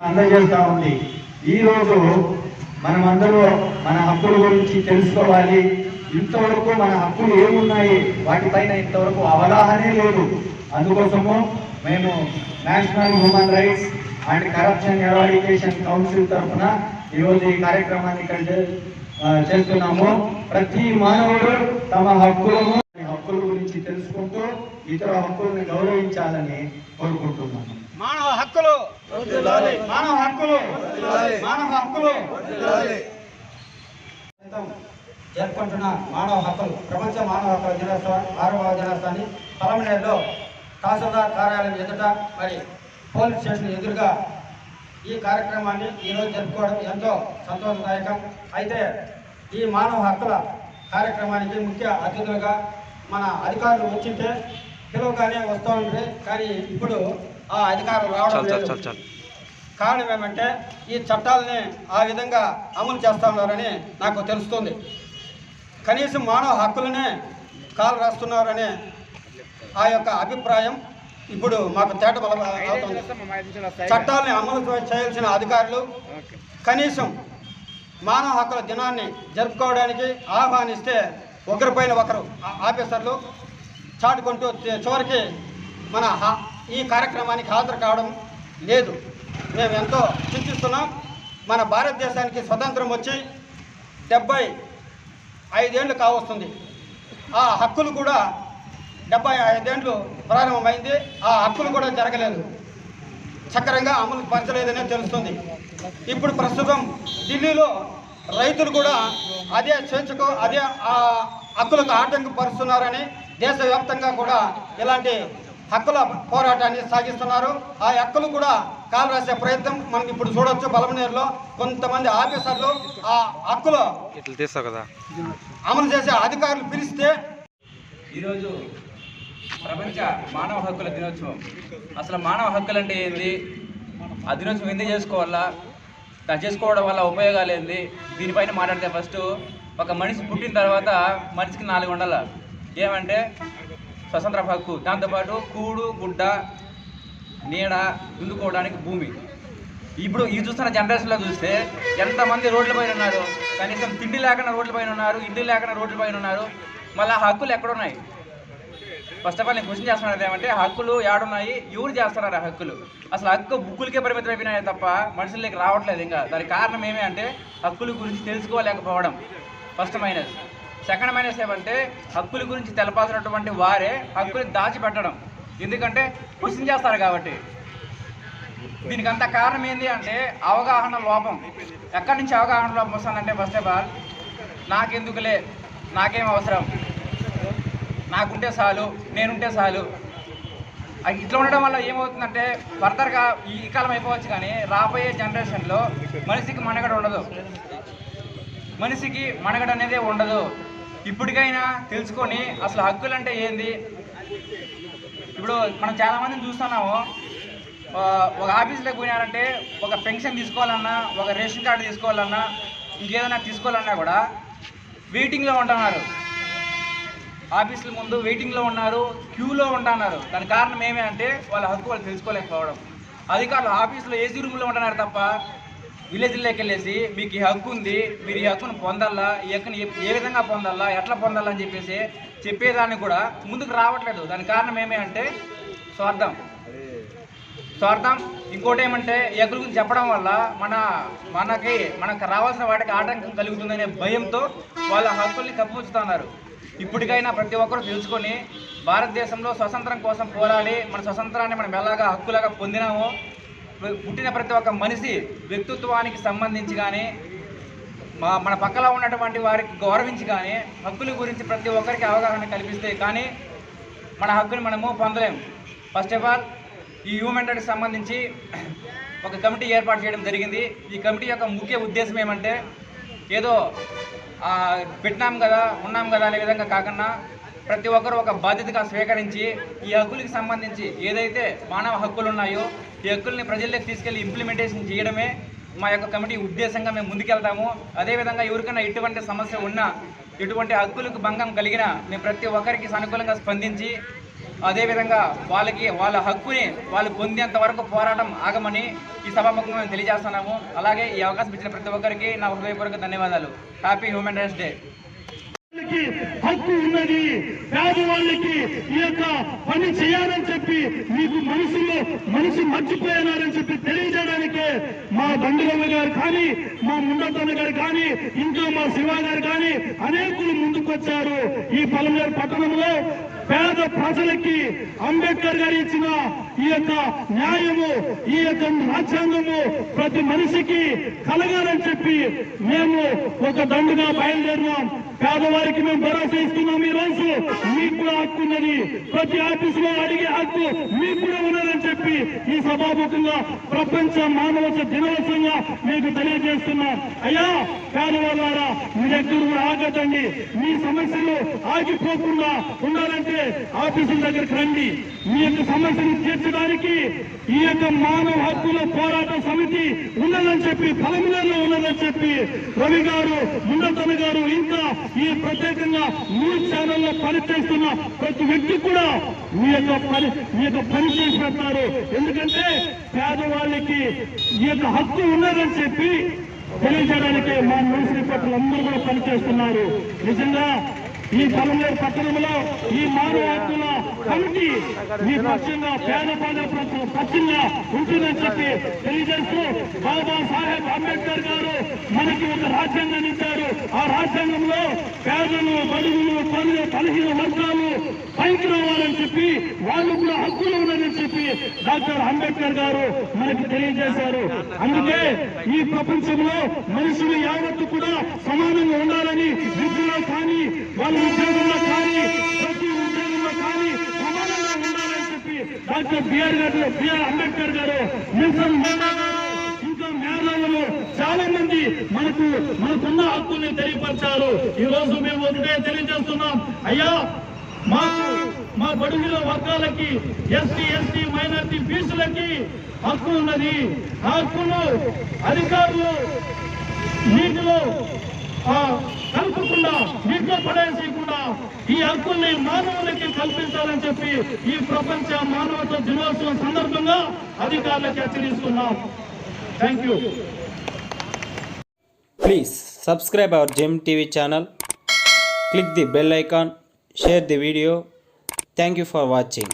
అందజేస్తూ ఉంది. ఈరోజు మనమందరూ మన హక్కుల గురించి తెలుసుకోవాలి. ఇంతవరకు మన హక్కులు ఏమున్నాయి వాటిపైన ఇంతవరకు అవగాహనే లేదు. అందుకోసము మేము national human rights and corruption eradication council తరఫున ఈరోజు ఈ కార్యక్రమాన్ని ఇక్కడ చేస్తున్నాము. ప్రతి మానవుడు తమ హక్కుల గురించి తెలుసుకుంటూ ఇతర హక్కులను గౌరవించాలని కోరుకుంటున్నాను. మానవ హక్కులు మానవ హక్కులు మానవ హక్కులు జరుపుకుంటున్న మానవ హక్కులు ప్రపంచ మానవ హక్కుల దినోత్సవం 6వ దినోత్సవాన్ని పలమనేరులో తహసీల్దార్ కార్యాలయం ఎదుట మరి పోలీస్ స్టేషన్ ఎదురుగా ఈ కార్యక్రమాన్ని ఈరోజు జరుపుకోవడం ఎంతో సంతోషదాయకం. అయితే ఈ మానవ హక్కుల కార్యక్రమానికి ముఖ్య అతిథులుగా మన అధికారులు వచ్చింటే పిలువగానే వస్తూ ఉంటే కానీ ఇప్పుడు ఆ అధికారులు రావడం లేదు. కారణం ఏమంటే ఈ చట్టాలని ఆ విధంగా అమలు చేస్తూ ఉన్నారని నాకు తెలుస్తుంది. కనీసం మానవ హక్కులనే కాలు రాస్తున్నారనే ఆ యొక్క అభిప్రాయం ఇప్పుడు మాకు తేటబలం అవుతుంది. చట్టాలని అమలు చేయాల్సిన అధికారులు కనీసం మానవ హక్కుల దినాన్ని జరుపుకోవడానికి ఆహ్వానిస్తే ఒకరిపైన ఒకరు ఆఫీసర్లు చాటుకుంటూ చివరికి మన ఈ కార్యక్రమానికి హాజరు కావడం లేదు. మేము ఎంతో చింతిస్తున్నాం. మన భారతదేశానికి స్వతంత్రం వచ్చి 75 ఏళ్ళు కావస్తుంది. ఆ హక్కులు కూడా 75 ఏళ్ళు ప్రారంభమైంది. ఆ హక్కులు కూడా జరగలేదు, చక్కరంగా అమలు పరచలేదనే తెలుస్తుంది. ఇప్పుడు ప్రస్తుతం ఢిల్లీలో రైతులు కూడా అదే స్వేచ్ఛకు అదే హక్కులకు ఆటంకపరుస్తున్నారని దేశవ్యాప్తంగా కూడా ఇలాంటి హక్కుల పోరాటాన్ని సాగిస్తున్నారు. ఆ హక్కులు కూడా కాలు రాసే ప్రయత్నం మనం ఇప్పుడు చూడొచ్చు. పలమనేరులో కొంతమంది ఆఫీసర్లు ఆ హక్కులు అమలు చేసే అధికారులు పిలిస్తే ఈరోజు ప్రపంచ మానవ హక్కుల దినోత్సవం. అసలు మానవ హక్కులు అంటే ఏంది, ఆ దినోత్సవం ఎందుకు చేసుకోవాలా, దాన్ని చేసుకోవడం వల్ల ఉపయోగాలు ఏంది, దీనిపైన మాట్లాడితే ఫస్ట్ ఒక మనిషి పుట్టిన తర్వాత మనిషికి 4 ఉండాలి. ఏమంటే స్వతంత్ర హక్కు, దాంతోపాటు కూడు గుడ్డ నీడ దున్నుకోవడానికి భూమి. ఇప్పుడు ఈ చూస్తున్న జనరేషన్లో చూస్తే ఎంతమంది రోడ్లపైన ఉన్నారు, కనీసం తిండి లేకుండా రోడ్లపైన ఉన్నారు, ఇల్లు లేకుండా రోడ్లపైన ఉన్నారు. మళ్ళీ హక్కులు ఎక్కడున్నాయి? ఫస్ట్ ఆఫ్ ఆల్ నేను క్వశ్చన్ చేస్తున్నది ఏమంటే హక్కులు ఏడున్నాయి, ఎవరు చేస్తున్నారు ఆ హక్కులు? అసలు హక్కు బుక్కులకే పరిమితం అయిపోయినాయి తప్ప మనుషులకి రావట్లేదు. ఇంకా దానికి కారణం ఏమి అంటే హక్కుల గురించి తెలుసుకోలేకపోవడం ఫస్ట్ మైనస్. సెకండ్ మైనస్ ఏమంటే హక్కుల గురించి తెలపాల్సినటువంటి వారే హక్కులు దాచిపెట్టడం. ఎందుకంటే క్వశ్చన్ చేస్తారు కాబట్టి. దీనికి అంత కారణం ఏంటి అంటే అవగాహన లోపం. ఎక్కడి నుంచి అవగాహన లోపం వస్తుందంటే ఫస్ట్ ఆఫ్ ఆల్ నాకెందుకులే, నాకేం అవసరం, నాకుంటే చాలు, నేనుంటే చాలు. ఇట్లా ఉండడం వల్ల ఏమవుతుందంటే ఫర్దర్గా ఈ కాలం అయిపోవచ్చు కానీ రాబోయే జనరేషన్లో మనిషికి మనుగడ ఉండదు, మనిషికి మనుగడ అనేదే ఉండదు. ఇప్పటికైనా తెలుసుకొని అసలు హక్కులు అంటే ఏంది. ఇప్పుడు మనం చాలామందిని చూస్తున్నాము, ఒక ఆఫీస్లోకి పోయినారంటే ఒక పెన్షన్ తీసుకోవాలన్నా, ఒక రేషన్ కార్డు తీసుకోవాలన్నా, ఇంకేదైనా తీసుకోవాలన్నా కూడా వెయిటింగ్లో ఉంటున్నారు. ఆఫీసుల ముందు వెయిటింగ్లో ఉన్నారు, క్యూలో ఉంటున్నారు. దానికి కారణం ఏమి అంటే వాళ్ళ హక్కు వాళ్ళు తెలుసుకోలేకపోవడం. అధికారులు ఆఫీసులో ఏసీ రూమ్లో ఉంటున్నారు తప్ప విలేజ్లోకి వెళ్ళేసి మీకు ఈ హక్కు ఉంది, మీరు ఈ హక్కును పొందాలా, ఈ హక్కుని ఏ విధంగా పొందాలా, ఎట్లా పొందాలా అని చెప్పేసి చెప్పేదాన్ని కూడా ముందుకు రావట్లేదు. దానికి కారణం ఏమి అంటే స్వార్థం. ఇంకోటి ఏమంటే ఈ హక్కుల గురించి చెప్పడం వల్ల మనకు రావాల్సిన వాటికి ఆటంకం కలుగుతుందనే భయంతో వాళ్ళ హక్కుల్ని కప్పుపుచ్చుతున్నారు. ఇప్పటికైనా ప్రతి ఒక్కరూ తెలుసుకొని భారతదేశంలో స్వతంత్రం కోసం పోరాడి మన స్వతంత్రాన్ని మనం ఎలాగా హక్కులాగా పొందినామో పుట్టిన ప్రతి ఒక్క మనిషి వ్యక్తిత్వానికి సంబంధించి కానీ మన పక్కలో ఉన్నటువంటి వారికి గౌరవించి కానీ హక్కుల గురించి ప్రతి ఒక్కరికి అవగాహన కల్పిస్తే కానీ మన హక్కుని మనము పొందలేము. ఫస్ట్ ఆఫ్ ఆల్ ఈ హ్యూమన్ రైట్స్కి సంబంధించి ఒక కమిటీ ఏర్పాటు చేయడం జరిగింది. ఈ కమిటీ యొక్క ముఖ్య ఉద్దేశం ఏమంటే ఏదో పెట్టినాం కదా ఉన్నాం కదా అనే విధంగా కాకుండా ప్రతి ఒక్కరు ఒక బాధ్యతగా స్వీకరించి ఈ హక్కులకి సంబంధించి ఏదైతే మానవ హక్కులు ఉన్నాయో ఈ హక్కుల్ని ప్రజల్లోకి తీసుకెళ్లి ఇంప్లిమెంటేషన్ చేయడమే మా యొక్క కమిటీ ఉద్దేశంగా మేము ముందుకెళ్తాము. అదేవిధంగా ఎవరికైనా ఎటువంటి సమస్య ఉన్నా, ఎటువంటి హక్కులకు భంగం కలిగినా మేము ప్రతి ఒక్కరికి సానుకూలంగా స్పందించి అదేవిధంగా వాళ్ళ హక్కుని వాళ్ళు పొందేంత వరకు పోరాటం ఆగమని ఈ సభాముఖంగా మేము తెలియజేస్తున్నాము. అలాగే ఈ అవకాశం ఇచ్చిన ప్రతి ఒక్కరికి నా హృదయపూర్వక ధన్యవాదాలు. Happy human rights day. హక్కు ఉన్నది, పేదవాళ్ళకి ఈ యొక్క పని చేయాలని చెప్పి మీకు మనసు మర్చిపోయినారని చెప్పి తెలియజేయడానికే మా దండుగమ్మ గారు కానీ, మా ముండతమ్మ గారు కానీ, ఇంకా మా శివ గారు కానీ అనేకులు ముందుకొచ్చారు. ఈ పలమనేరు పట్టణంలో పేద ప్రజలకి అంబేద్కర్ గారు ఇచ్చిన ఈ యొక్క న్యాయము, ఈ యొక్క రాజ్యాంగము ప్రతి మనిషికి కలగాలని చెప్పి మేము ఒక దండుగా బయలుదేరినాం. పేదవారికి మేము భరోసా ఇస్తున్నాం. ఈ రోజు మీకు కూడా హక్కు ఉన్నది, ప్రతి ఆఫీసులో అడిగే హక్కు మీకు కూడా ఉన్నదని చెప్పి ఈ సభాముఖంగా ప్రపంచ మానవత దినోత్సవంగా మీకు తెలియజేస్తున్నాం. అయ్యా పేదవాళ్ళారా, మీ దగ్గర కూడా ఆగదండి. మీ సమస్యలు ఆగిపోకుండా ఉండాలంటే ఆఫీసుల దగ్గరికి రండి. మీ యొక్క సమస్యను తీర్చడానికి ఈ యొక్క మానవ హక్కుల పోరాట సమితి ఉన్నదని చెప్పి, పలమనేరులో ఉన్నదని చెప్పి రవి గారు, ముండతన గారు, ఇంకా ఈ ప్రత్యేకంగా న్యూస్ ఛానల్లో పనిచేస్తున్న ప్రతి వ్యక్తి కూడా మీ యొక్క పని చేసి పెడతారు. ఎందుకంటే పేదవాళ్ళకి ఈ యొక్క హక్కు ఉన్నదని చెప్పి తెలియజేయడానికి మా న్యూస్ రిపోర్టర్లు అందరూ కూడా పనిచేస్తున్నారు. నిజంగా ఈ పలమనేరు పట్టణంలో ఈ మానవ హక్కుల కమిటీ మీ పక్షంగా పేద పక్షంగా ఉంటుందని చెప్పి తెలియజేస్తూ, బాబా సాహెబ్ అంబేద్కర్ గారు మనకి ఒక రాజ్యాంగాన్ని ఇచ్చారు. ఆ రాజ్యాంగంలో పేదలు, బడుగులు, బలహీన వర్గాలు పైకి రావాలని చెప్పి, వాళ్ళు కూడా హక్కులు ఉన్నారని చెప్పి డాక్టర్ అంబేద్కర్ గారు మనకి తెలియజేశారు. అందుకే ఈ ప్రపంచంలో మనుషులు యావత్తు కూడా సమానంగా ఉండాలని, విద్యలో కానీ వాళ్ళ ఉద్యోగంలో కానీ ప్రతి ఉద్యోగంలో కానీ సమానంగా ఉండాలని చెప్పి డాక్టర్ బిఆర్ అంబేద్కర్ గారు, నెల్సన్ మండేలా గారు, ఇంకా మేధావులు చాలా మంది మనకున్న హక్కుల్ని తెలియపరిచారు. ఈ రోజు మేము ఒకటే తెలియజేస్తున్నాం. అయ్యా మా బడుగుల వర్గాలకి, ఎస్టీ మైనారిటీ బీసీలకి హక్కు ఉన్నది. ఆ హక్కును అధికారులు నీటిలో కలపకుండా, నీటిలో పడేసేయకుండా ఈ హక్కుల్ని మానవులకి కల్పించాలని చెప్పి ఈ ప్రపంచ మానవత దినోత్సవం సందర్భంగా అధికారులకు హెచ్చరిస్తున్నాం. Thank you. Please subscribe our Gem TV channel, click the bell icon, share the video. Thank you for watching.